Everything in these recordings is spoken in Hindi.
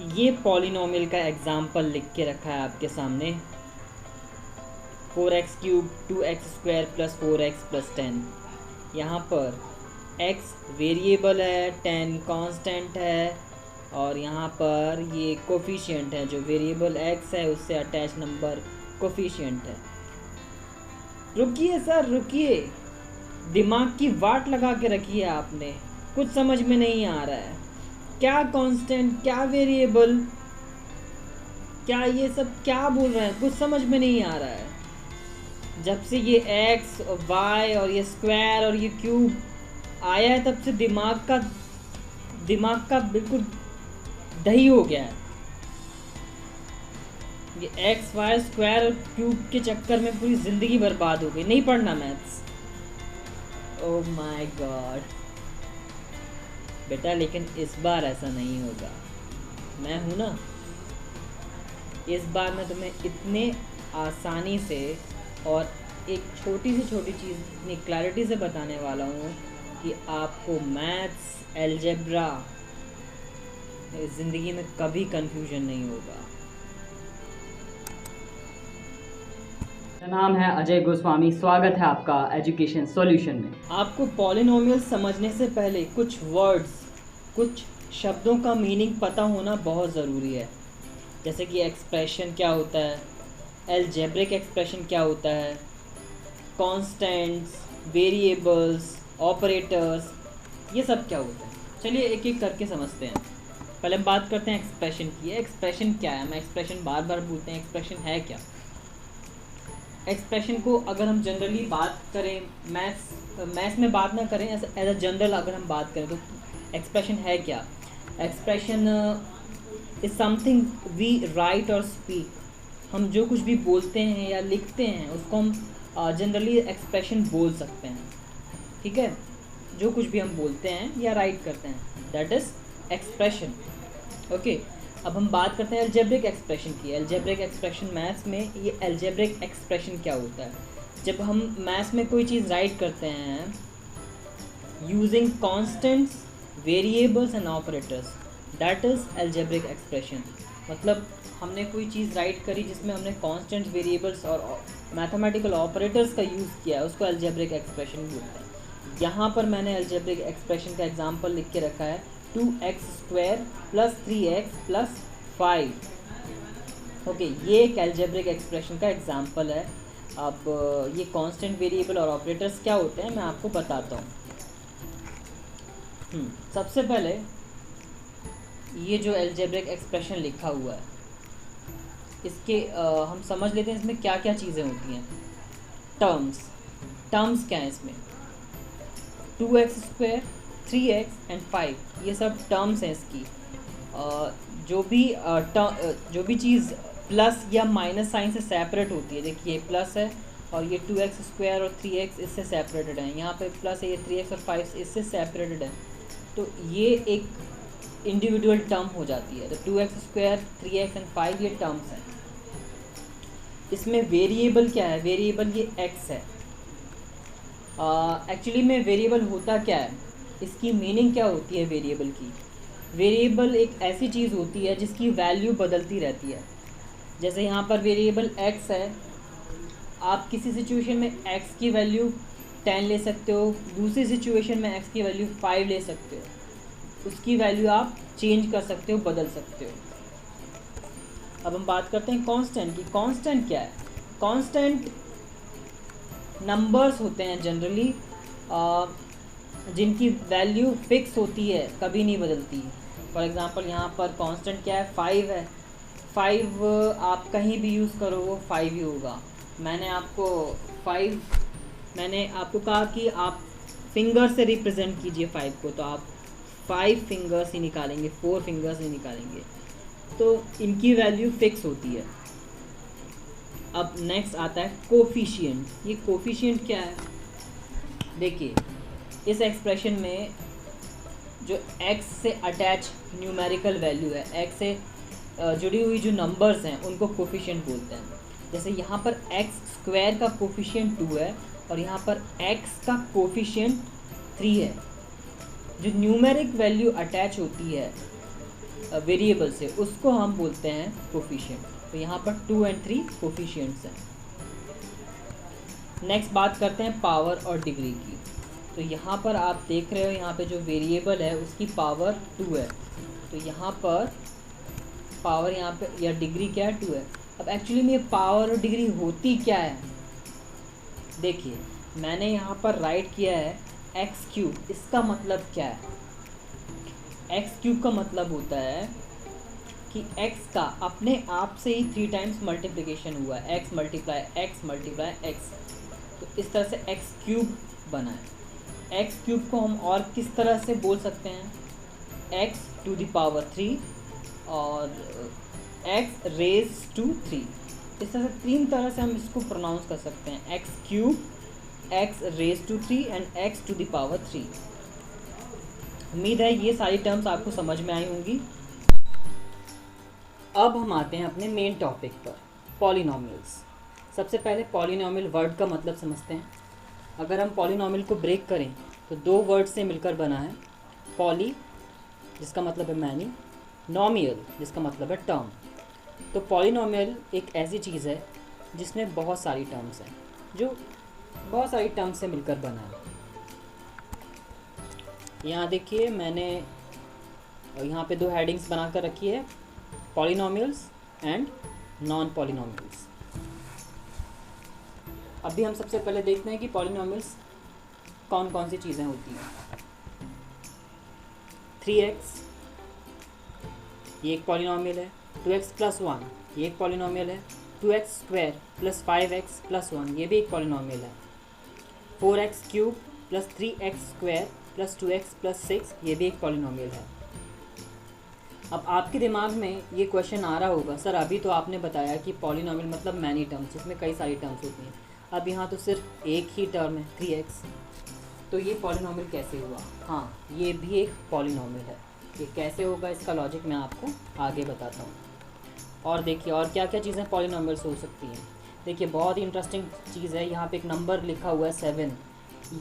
ये पॉलिनोमियल का एग्जाम्पल लिख के रखा है आपके सामने। 4x³ 2x² + 4x + 10। यहाँ पर x वेरिएबल है, 10 कांस्टेंट है, और यहाँ पर ये कोफिशिएंट है, जो वेरिएबल x है उससे अटैच नंबर कोफिशिएंट है। रुकिए सर रुकिए, दिमाग की वाट लगा के रखी है आपने, कुछ समझ में नहीं आ रहा है। क्या कांस्टेंट, क्या वेरिएबल, क्या ये सब क्या बोल रहे हैं, कुछ समझ में नहीं आ रहा है। जब से ये x और y और ये स्क्वायर और ये क्यूब आया है तब से दिमाग का बिल्कुल दही हो गया है। ये x y स्क्वायर और क्यूब के चक्कर में पूरी ज़िंदगी बर्बाद हो गई। नहीं पढ़ना मैथ्स। ओह माय गॉड बेटा, लेकिन इस बार ऐसा नहीं होगा। मैं हूँ ना, इस बार मैं तुम्हें इतने आसानी से और एक छोटी से छोटी चीज़ इतनी क्लैरिटी से बताने वाला हूँ कि आपको मैथ्स, अलजेब्रा, ज़िंदगी में कभी कंफ्यूजन नहीं होगा। मेरा नाम है अजय गोस्वामी। स्वागत है आपका एजुकेशन सॉल्यूशन में। आपको पॉलिनोमियल समझने से पहले कुछ वर्ड्स, कुछ शब्दों का मीनिंग पता होना बहुत ज़रूरी है। जैसे कि एक्सप्रेशन क्या होता है, अलजेब्रिक एक्सप्रेशन क्या होता है, कांस्टेंट्स, वेरिएबल्स, ऑपरेटर्स, ये सब क्या होता है। चलिए एक एक करके समझते हैं। पहले हम बात करते हैं एक्सप्रेशन की। एक्सप्रेशन क्या है? हम एक्सप्रेशन बार बार बोलते हैं, एक्सप्रेशन है क्या? एक्सप्रेशन को अगर हम जनरली बात करें, मैथ्स में बात ना करें, एज अ जनरल अगर हम बात करें तो एक्सप्रेशन है क्या? Expression is something we write और स्पीक। हम जो कुछ भी बोलते हैं या लिखते हैं उसको हम जनरली एक्सप्रेशन बोल सकते हैं। ठीक है, जो कुछ भी हम बोलते हैं या राइट करते हैं, दैट इज़ एक्सप्रेशन। ओके, अब हम बात करते हैं अलजेब्रिक एक्सप्रेशन की। अलजेब्रिक एक्सप्रेशन मैथ्स में, ये अलजेब्रिक एक्सप्रेशन क्या होता है? जब हम मैथ्स में कोई चीज़ राइट करते हैं using constants, variables and operators, that is algebraic expression. मतलब हमने कोई चीज़ राइट करी जिसमें हमने कांस्टेंट्स, वेरिएबल्स और मैथमेटिकल ऑपरेटर्स का यूज़ किया है, उसको अलजेब्रिक एक्सप्रेशन बोलते हैं। यहाँ पर मैंने अलजेब्रिक एक्सप्रेशन का एग्जांपल लिख के रखा है, 2x² + 3x + 5। ओके, ये एक अलजेब्रिक एक्सप्रेशन का एग्जांपल है। अब ये कांस्टेंट, वेरिएबल और ऑपरेटर्स क्या होते हैं मैं आपको बताता हूँ। सबसे पहले ये जो अलजेब्रिक एक्सप्रेशन लिखा हुआ है, इसके हम समझ लेते हैं इसमें क्या क्या चीज़ें होती हैं। टर्म्स क्या है इसमें? 2x², 3x एंड 5, ये सब टर्म्स हैं इसकी। जो भी चीज़ प्लस या माइनस साइन से सेपरेट होती है, देखिए प्लस है और ये 2x² और 3x इससे सेपरेटेड है, यहाँ पे प्लस है, ये 3x और 5 इससे सेपरेटेड है, तो ये एक इंडिविजुअल टर्म हो जाती है। तो 2x², 3x एंड 5 ये टर्म्स हैं। इसमें वेरिएबल क्या है? वेरिएबल ये x है। एक्चुअली में वेरिएबल होता क्या है, इसकी मीनिंग क्या होती है वेरिएबल की? वेरिएबल एक ऐसी चीज़ होती है जिसकी वैल्यू बदलती रहती है। जैसे यहाँ पर वेरिएबल x है, आप किसी सिचुएशन में x की वैल्यू 10 ले सकते हो, दूसरी सिचुएशन में x की वैल्यू 5 ले सकते हो, उसकी वैल्यू आप चेंज कर सकते हो, बदल सकते हो। अब हम बात करते हैं कांस्टेंट की। कांस्टेंट क्या है? कांस्टेंट नंबर्स होते हैं जनरली जिनकी वैल्यू फिक्स होती है, कभी नहीं बदलती। फॉर एग्ज़ाम्पल यहाँ पर कांस्टेंट क्या है? 5 है। 5 आप कहीं भी यूज़ करो वो 5 ही होगा। मैंने आपको कहा कि आप फिंगर से रिप्रेजेंट कीजिए 5 को, तो आप 5 फिंगर्स ही निकालेंगे, 4 फिंगर्स नहीं निकालेंगे, तो इनकी वैल्यू फिक्स होती है। अब नेक्स्ट आता है कोफिशिएंट। ये कोफिशिएंट क्या है? देखिए इस एक्सप्रेशन में जो x से अटैच न्यूमेरिकल वैल्यू है, x से जुड़ी हुई जो नंबर्स हैं उनको कोफिशिएंट बोलते हैं। जैसे यहाँ पर x² का कोफिशिएंट 2 है और यहाँ पर x का कोफिशिएंट 3 है। जो न्यूमेरिक वैल्यू अटैच होती है वेरिएबल्स है उसको हम बोलते हैं कोफिशिएंट। तो यहाँ पर 2 और 3 कोफिशिएंट्स हैं। नेक्स्ट बात करते हैं पावर और डिग्री की। तो यहाँ पर आप देख रहे हो, यहाँ पे जो वेरिएबल है उसकी पावर 2 है। तो यहाँ पर पावर यहाँ पे या डिग्री क्या है, 2 है। अब एक्चुअली में ये पावर और डिग्री होती क्या है, देखिए मैंने यहाँ पर राइट किया है एक्स क्यूब। इसका मतलब क्या है, एक्स क्यूब का मतलब होता है कि एक्स का अपने आप से ही 3 टाइम्स मल्टीप्लिकेशन हुआ है, एक्स मल्टीप्लाई एक्स। तो इस तरह से एक्स क्यूब बना है। एक्स क्यूब को हम और किस तरह से बोल सकते हैं, एक्स टू द पावर 3 और एक्स रेज टू 3। इस तरह से 3 तरह से हम इसको प्रोनाउंस कर सकते हैं, x cube, x raise to 3 and x to the power 3। उम्मीद है ये सारी टर्म्स आपको समझ में आई होंगी। अब हम आते हैं अपने मेन टॉपिक पर, पॉलिनॉमियल्स। सबसे पहले पॉलिनॉमियल वर्ड का मतलब समझते हैं। अगर हम पॉलिनॉमियल को ब्रेक करें तो 2 वर्ड से मिलकर बना है, पॉली जिसका मतलब है मैनी, नॉमियल जिसका मतलब है टर्म। तो पॉलिनॉमियल एक ऐसी चीज़ है जिसमें बहुत सारी टर्म्स हैं, जो बहुत सारी टर्म्स से मिलकर बना है। यहाँ देखिए मैंने यहाँ पे 2 हेडिंग्स बना कर रखी है, पॉलिनॉमियल्स एंड नॉन पॉलिनॉमियल्स। अभी हम सबसे पहले देखते हैं कि पॉलिनॉमियल्स कौन कौन सी चीज़ें होती हैं। 3x ये एक पॉलिनॉमियल है, 2x + 1 ये एक पॉलिनॉमियल है, 2x² + 5x + 1 ये भी एक पॉलिनॉमियल है, 4x³ + 3x² + 2x + 6 ये भी एक पॉलिनॉमियल है। अब आपके दिमाग में ये क्वेश्चन आ रहा होगा, सर अभी तो आपने बताया कि पॉलिनॉमियल मतलब मैनी टर्म्स, इसमें कई सारी टर्म्स होती हैं, अब यहाँ तो सिर्फ एक ही टर्म है 3x, तो ये पॉलिनॉमियल कैसे हुआ। हाँ, ये भी एक पॉलिनॉमियल है। ये कैसे होगा इसका लॉजिक मैं आपको आगे बताता हूँ। और देखिए और क्या क्या चीज़ें पॉलिनॉमियल्स हो सकती हैं। देखिए बहुत ही इंटरेस्टिंग चीज़ है, यहाँ पे एक नंबर लिखा हुआ है 7,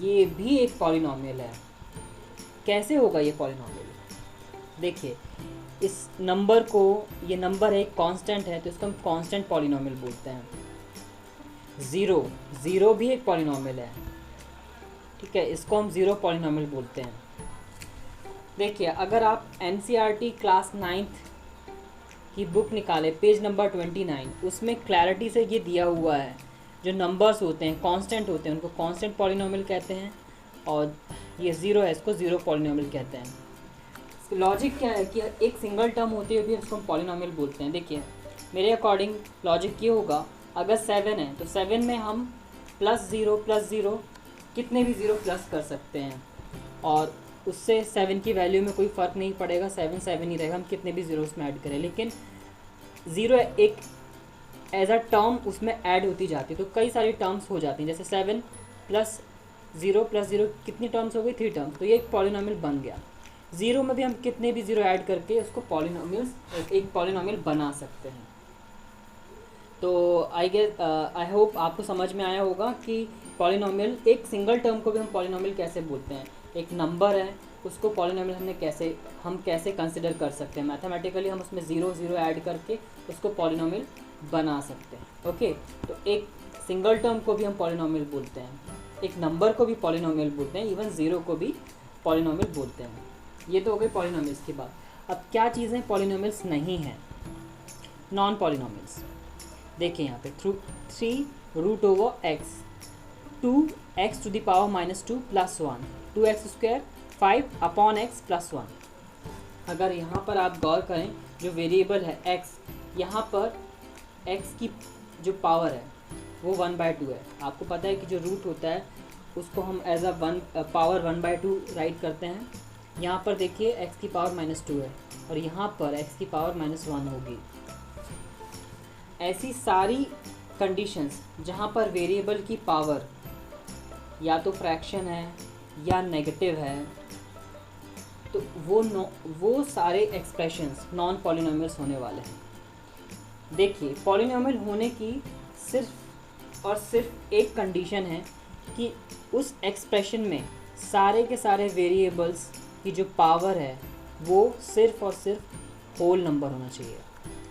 ये भी एक पॉलिनॉमियल है। कैसे होगा ये पॉलिनॉमियल, देखिए इस नंबर को, ये नंबर है, एक कांस्टेंट है तो इसको हम कांस्टेंट पॉलिनॉमियल बोलते हैं। ज़ीरो भी एक पॉलिनॉमियल है, ठीक है, इसको हम ज़ीरो पॉलिनॉमियल बोलते हैं। देखिए अगर आप NCERT क्लास 9th की बुक निकालें, पेज नंबर 29, उसमें क्लैरिटी से ये दिया हुआ है, जो नंबर्स होते हैं कांस्टेंट होते हैं उनको कांस्टेंट पॉलिनॉमियल कहते हैं, और ये ज़ीरो है इसको ज़ीरो पॉलिनॉमियल कहते हैं। लॉजिक क्या है कि एक सिंगल टर्म होती है भी उसको हम पॉलिनॉमियल बोलते हैं। देखिए मेरे अकॉर्डिंग लॉजिक ये होगा, अगर 7 है तो 7 में हम +0 कितने भी 0 प्लस कर सकते हैं, और उससे 7 की वैल्यू में कोई फ़र्क नहीं पड़ेगा, 7 ही रहेगा, हम कितने भी 0 उसमें ऐड करें। लेकिन 0 एक एज अ टर्म उसमें ऐड होती जाती है, तो कई सारी टर्म्स हो जाती हैं, जैसे 7 + 0 कितनी टर्म्स हो गई, 3 टर्म्स, तो ये एक पॉलिनॉमियल बन गया। 0 में भी हम कितने भी 0 ऐड करके उसको एक पॉलिनॉमियल बना सकते हैं। तो आई होप आपको समझ में आया होगा कि पॉलिनॉमियल, एक सिंगल टर्म को भी हम पॉलिनॉमियल कैसे बोलते हैं। एक नंबर है उसको पॉलिनॉमियल हम कैसे कंसिडर कर सकते हैं, मैथमेटिकली हम उसमें 0 ऐड करके उसको पॉलिनॉमियल बना सकते हैं। ओके, तो एक सिंगल टर्म को भी हम पॉलिनॉमियल बोलते हैं, एक नंबर को भी पॉलिनॉमियल बोलते हैं, इवन 0 को भी पॉलिनॉमियल बोलते हैं। ये तो हो गए पॉलिनॉमियल्स की बात। अब क्या चीज़ें पॉलिनॉमियल्स नहीं हैं, नॉन पॉलिनॉमियल्स। देखिए यहाँ पे 3√x 2x to the power -2 + 1 2x² 5/x + 1। अगर यहाँ पर आप गौर करें, जो वेरिएबल है x, यहाँ पर x की जो पावर है वो 1/2 है। आपको पता है कि जो रूट होता है उसको हम एज अ पावर 1/2 राइट करते हैं। यहाँ पर देखिए x की पावर -2 है और यहाँ पर x की पावर -1 होगी। ऐसी सारी कंडीशंस जहाँ पर वेरिएबल की पावर या तो फ्रैक्शन है या नेगेटिव है, तो वो सारे एक्सप्रेशंस नॉन पॉलिनॉमियल्स होने वाले हैं। देखिए पॉलिनॉमियल होने की सिर्फ और सिर्फ एक कंडीशन है कि उस एक्सप्रेशन में सारे के सारे वेरिएबल्स की जो पावर है वो सिर्फ और सिर्फ होल नंबर होना चाहिए।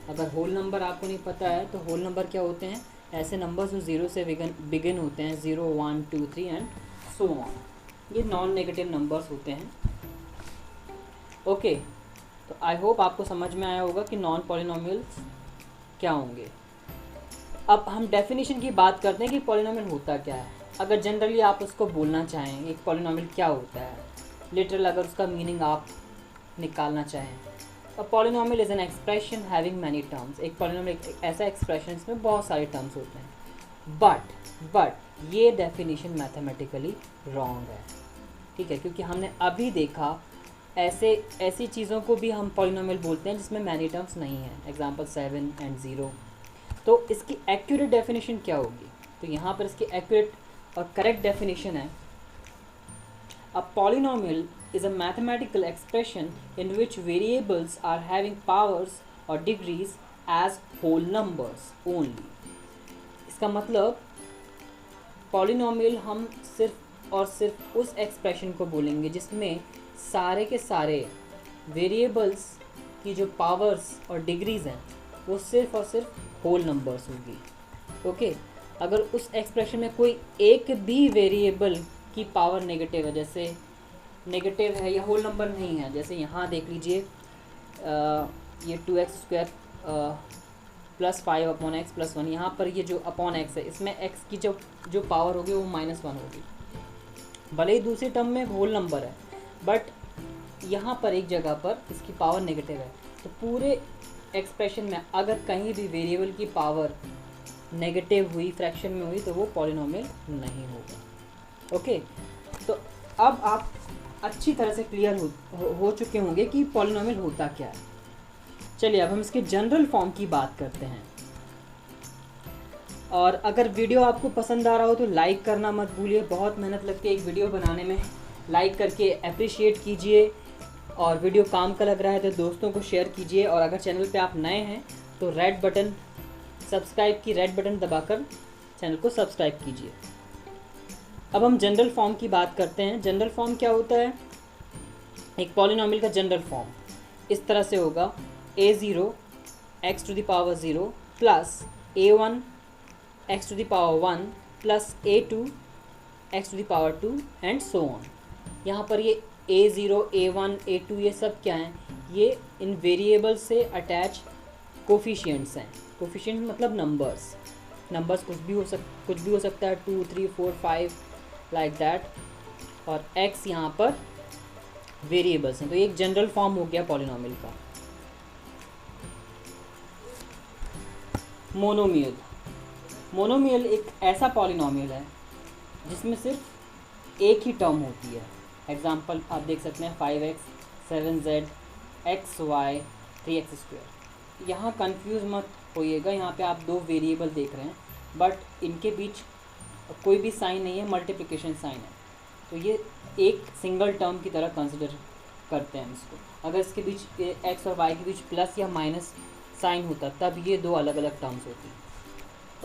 अगर होल नंबर आपको नहीं पता है तो होल नंबर क्या होते हैं, ऐसे नंबर्स जो ज़ीरो से बिगिन होते हैं, 0 1 2 3 एंड सो ऑन, ये नॉन नेगेटिव नंबर्स होते हैं। ओके, तो आई होप आपको समझ में आया होगा कि नॉन पॉलिनोमियल्स क्या होंगे। अब हम डेफिनेशन की बात करते हैं कि पॉलिनोमियल होता क्या है। अगर जनरली आप उसको बोलना चाहें एक पॉलिनोमियल क्या होता है, लिटरल अगर उसका मीनिंग आप निकालना चाहें, a polynomial is an expression having many terms. एक पॉलिनोमियल एक ऐसा एक्सप्रेशन इसमें बहुत सारे टर्म्स होते हैं। बट ये डेफिनेशन मैथमेटिकली रॉन्ग है, ठीक है, क्योंकि हमने अभी देखा ऐसी चीज़ों को भी हम पॉलिनोमियल बोलते हैं जिसमें मैनी टर्म्स नहीं हैं, एग्जांपल 7 एंड 0। तो इसकी एक्यूरेट डेफिनेशन क्या होगी, तो यहाँ पर इसकी एक्यूरेट और करेक्ट डेफिनेशन है, a polynomial is a mathematical expression in which variables are having powers or degrees as whole numbers only। इसका मतलब पॉलिनोमियल हम सिर्फ और सिर्फ उस एक्सप्रेशन को बोलेंगे जिसमें सारे के सारे वेरिएबल्स की जो पावर्स और डिग्रीज हैं वो सिर्फ और सिर्फ होल नंबर्स होगी। ओके, अगर उस एक्सप्रेशन में कोई एक भी वेरिएबल की पावर नेगेटिव है, जैसे नेगेटिव है या होल नंबर नहीं है, जैसे यहाँ देख लीजिए ये 2x² प्लस 5/x प्लस 1, यहाँ पर ये जो अपॉन x है इसमें x की जो पावर होगी वो -1 होगी। भले ही दूसरी टर्म में होल नंबर है बट यहाँ पर एक जगह पर इसकी पावर नेगेटिव है, तो पूरे एक्सप्रेशन में अगर कहीं भी वेरिएबल की पावर नेगेटिव हुई, फ्रैक्शन में हुई, तो वो पॉलिनोमियल नहीं होगा। ओके, तो अब आप अच्छी तरह से क्लियर हो चुके होंगे कि पॉलिनोमियल होता क्या है। चलिए अब हम इसके जनरल फॉर्म की बात करते हैं। और अगर वीडियो आपको पसंद आ रहा हो तो लाइक करना मत भूलिए, बहुत मेहनत लगती है एक वीडियो बनाने में, लाइक करके अप्रिशिएट कीजिए। और वीडियो काम का लग रहा है तो दोस्तों को शेयर कीजिए। और अगर चैनल पे आप नए हैं तो रेड बटन सब्सक्राइब की रेड बटन दबाकर चैनल को सब्सक्राइब कीजिए। अब हम जनरल फॉर्म की बात करते हैं। जनरल फॉर्म क्या होता है, एक पॉलिनोमियल का जनरल फॉर्म इस तरह से होगा, a0 x⁻0 plus a1 x⁻1 plus a2 x⁻2 and so on. यहाँ पर ये a0 a1 a2 ये सब क्या हैं, ये इन वेरिएबल से अटैच कोफिशिएंट्स हैं। कोफिशिएंट मतलब नंबर्स कुछ भी हो सकता है, 2 3 4 5 लाइक दैट, और x यहाँ पर वेरिएबल्स हैं। तो ये एक जनरल फॉर्म हो गया पॉलिनोमियल का। मोनोमियल एक ऐसा पॉलिनोमियल है जिसमें सिर्फ एक ही टर्म होती है। एग्जांपल आप देख सकते हैं 5x 7z xy 3x²। यहाँ कंफ्यूज मत होइएगा, यहाँ पे आप दो वेरिएबल देख रहे हैं बट इनके बीच कोई भी साइन नहीं है, मल्टीप्लिकेशन साइन है, तो ये एक सिंगल टर्म की तरह कंसिडर करते हैं इसको। अगर इसके बीच x और y के बीच प्लस या माइनस साइन होता तब ये दो अलग अलग टर्म्स होती।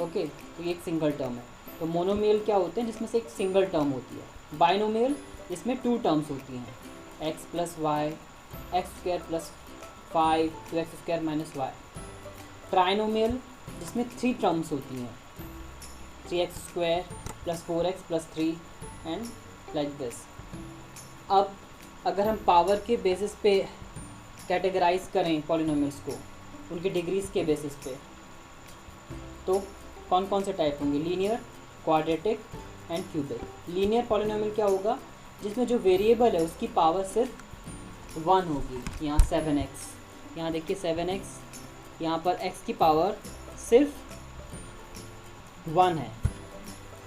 ओके, तो ये एक सिंगल टर्म है। तो मोनोमियल क्या होते हैं जिसमें से एक सिंगल टर्म होती है। बाइनोमियल इसमें 2 टर्म्स होती हैं, x plus y x² plus 5 2x² - y। Trinomial जिसमें 3 टर्म्स होती हैं, 3x² plus 4x plus 3 and like this. अब अगर हम पावर के बेसिस पे कैटेगराइज करें पॉलिनोमियल्स को, उनकी डिग्रीज के बेसिस पे, तो कौन कौन से टाइप होंगे, linear, quadratic and cubic. Linear polynomial क्या होगा, जिसमें जो वेरिएबल है उसकी पावर सिर्फ 1 होगी। यहाँ 7x, यहाँ देखिए 7x, यहाँ पर x की पावर सिर्फ 1 है,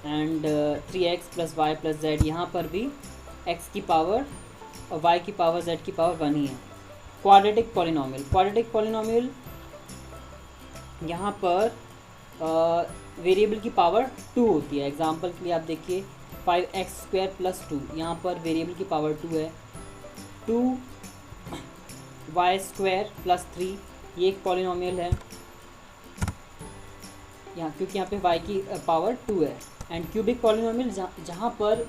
and 3x plus y plus z, यहाँ पर भी x की पावर और y की पावर z की पावर 1 ही है। क्वाड्रेटिक पॉलिनोमियल यहाँ पर वेरिएबल की पावर 2 होती है। एग्जांपल के लिए आप देखिए 5x² प्लस 2, यहाँ पर वेरिएबल की पावर 2 है। 2y² प्लस 3 ये एक पॉलिनोमियल है यहाँ, क्योंकि यहाँ पे y की पावर 2 है। एंड क्यूबिक पॉलिनोमियल जहाँ पर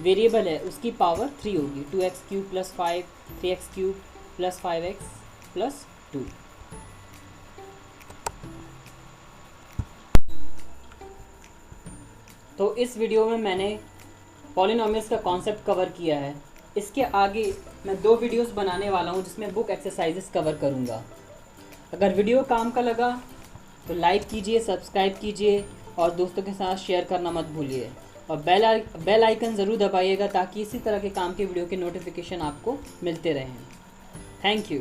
वेरिएबल है उसकी पावर 3 होगी, 2x³ plus 5 3x³ plus 5x plus 2। तो इस वीडियो में मैंने पॉलिनॉमियल्स का कॉन्सेप्ट कवर किया है। इसके आगे मैं 2 वीडियोस बनाने वाला हूँ जिसमें बुक एक्सरसाइजेस कवर करूँगा। अगर वीडियो काम का लगा तो लाइक कीजिए, सब्सक्राइब कीजिए और दोस्तों के साथ शेयर करना मत भूलिए, और बेल आइकन ज़रूर दबाइएगा ताकि इसी तरह के काम के वीडियो के नोटिफिकेशन आपको मिलते रहें। Thank you.